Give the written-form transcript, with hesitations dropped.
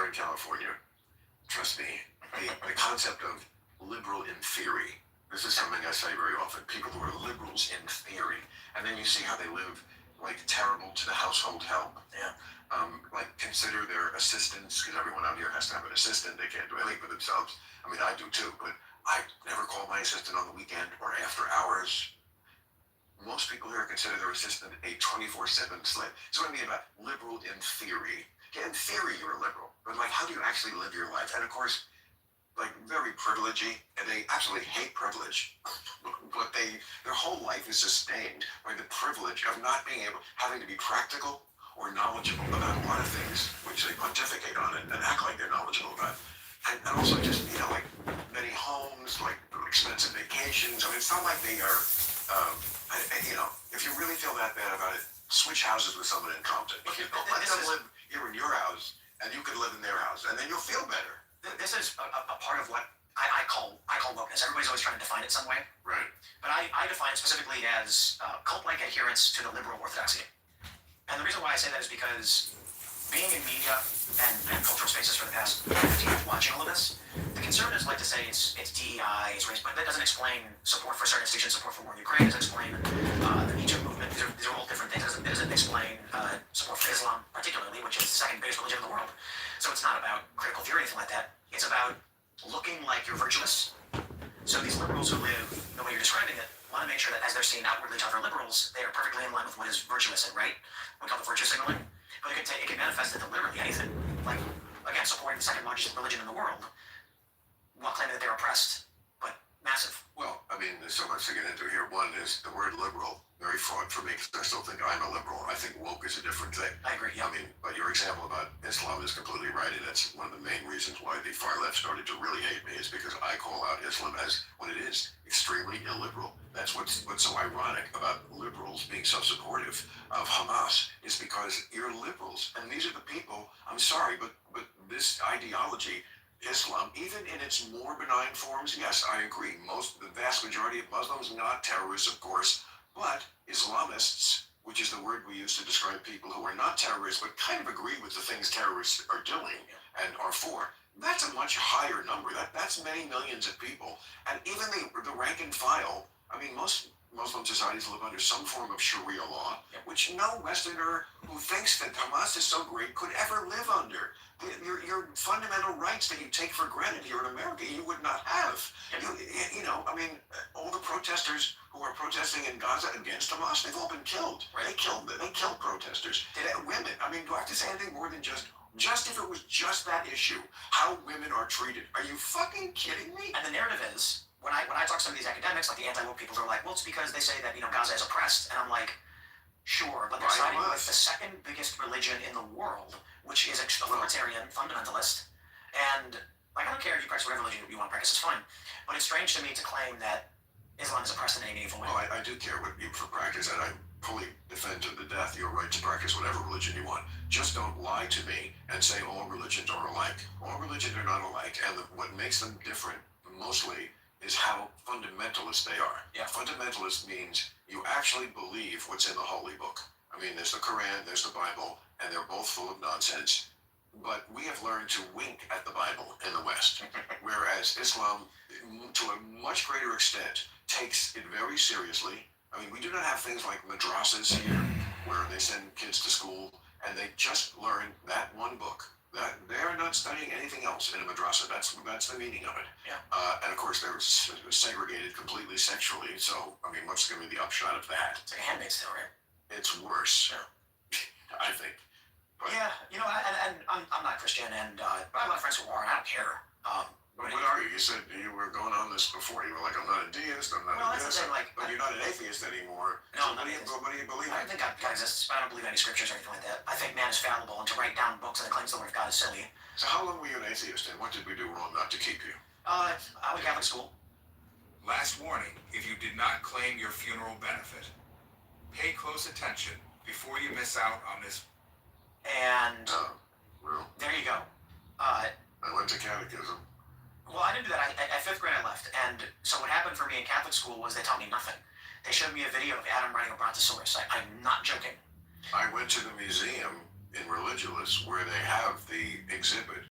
in California, trust me, the concept of liberal in theory, this is something I say very often. People who are liberals in theory, and then you see how they live like terrible to the household help. Yeah. Like consider their assistants, because everyone out here has to have an assistant. They can't do anything for themselves. I mean, I do too, but I never call my assistant on the weekend or after hours. Most people here consider their assistant a 24/7 slave. So what I mean about liberal in theory. Yeah, in theory you're a liberal, but like how do you actually live your life? And of course, like very privilegey, and they absolutely hate privilege. But their whole life is sustained by the privilege of not being able, having to be practical or knowledgeable about a lot of things, which they pontificate on it and act like they're knowledgeable about. And also just, like many homes, like expensive vacations. I mean, it's not like they are, if you really feel that bad about it, switch houses with someone in Compton. Let them live here in your house, and you can live in their house, and then you'll feel better. This is a part of what I call wokeness. Everybody's always trying to define it some way. Right. But I define it specifically as cult-like adherence to the liberal orthodoxy. And the reason why I say that is because being in media and cultural spaces for the past 15 years, watching all of this, the conservatives like to say it's DEI, it's race, but that doesn't explain support for certain institutions, support for war in Ukraine, it doesn't explain the Me Too movement. These are all different things. It doesn't explain support for Islam, particularly, which is the second biggest religion in the world. So it's not about critical theory or anything like that. It's about looking like you're virtuous. So these liberals who live the way you're describing it want to make sure that as they're seen outwardly to other liberals, they are perfectly in line with what is virtuous and right. We call it virtue signaling. But it can manifest into literally anything. Like, again, supporting the second largest religion in the world while claiming that they're oppressed, but massive. Well, I mean, there's so much to get into here. One is the word liberal, very fraught for me, because I still think I'm a liberal. I think woke is a different thing. I agree, yeah. I mean, but your example about Islam is completely right, and that's one of the main reasons why the far left started to really hate me, is because I call out Islam as what it is, extremely illiberal. That's what's so ironic about liberals being so supportive of Hamas, is because you're liberals, and these are the people, I'm sorry, but this ideology, Islam, even in its more benign forms, yes, I agree, the vast majority of Muslims, not terrorists, of course, but Islamists, which is the word we use to describe people who are not terrorists, but kind of agree with the things terrorists are doing and are for, that's a much higher number. That's many millions of people. And even the rank and file, I mean, most Muslim societies live under some form of Sharia law, which no Westerner who thinks that Hamas is so great could ever live under. Your fundamental rights that you take for granted here in America, you would not have. I mean, all the protesters who are protesting in Gaza against Hamas, they've all been killed. Right? They killed protesters. Women, I mean, do I have to say anything more than just if it was just that issue, how women are treated? Are you fucking kidding me? And the narrative is, when I talk to some of these academics, like the anti-woke people, they're like, well, it's because they say that, Gaza is oppressed. And I'm like, sure, but they're siding with the second biggest religion in the world, which is authoritarian, fundamentalist. And, like, I don't care if you practice whatever religion you want to practice, it's fine. But it's strange to me to claim that Islam is oppressed in any meaningful way. Well, I do care what you practice, and I fully defend to the death your right to practice whatever religion you want. Just don't lie to me and say all religions are alike. All religions are not alike, and what makes them different, mostly, is how fundamentalist they are. Yeah. Fundamentalist means you actually believe what's in the Holy Book. I mean, there's the Quran, there's the Bible, and they're both full of nonsense. But we have learned to wink at the Bible in the West, whereas Islam, to a much greater extent, takes it very seriously. I mean, we do not have things like madrasas here, where they send kids to school, and they just learn that one book. That they are not studying anything else in a madrasa. That's the meaning of it. Yeah. And of course, they're segregated completely sexually. So, I mean, what's going to be the upshot of that? It's like a Handmaid's Tale, right? It's worse. Yeah. I think. But, yeah, and I'm not Christian, and I have a lot of friends who are, and I don't care. What are you? You said you were going on this before. You were like, I'm not a deist, I'm not a deist. But you're not an atheist anymore. No, so what do you believe in? I think God exists, but I don't believe in any scriptures or anything like that. I think man is fallible, and to write down books and to claim the word of God is silly. So how long were you an atheist, and what did we do wrong not to keep you? I went to Catholic school. Last warning, if you did not claim your funeral benefit, pay close attention before you miss out on this. And well, there you go. I went to catechism. Well, I didn't do that. At 5th grade, I left. And so what happened for me in Catholic school was they taught me nothing. They showed me a video of Adam riding a brontosaurus. I'm not joking. I went to the museum in Religulous where they have the exhibit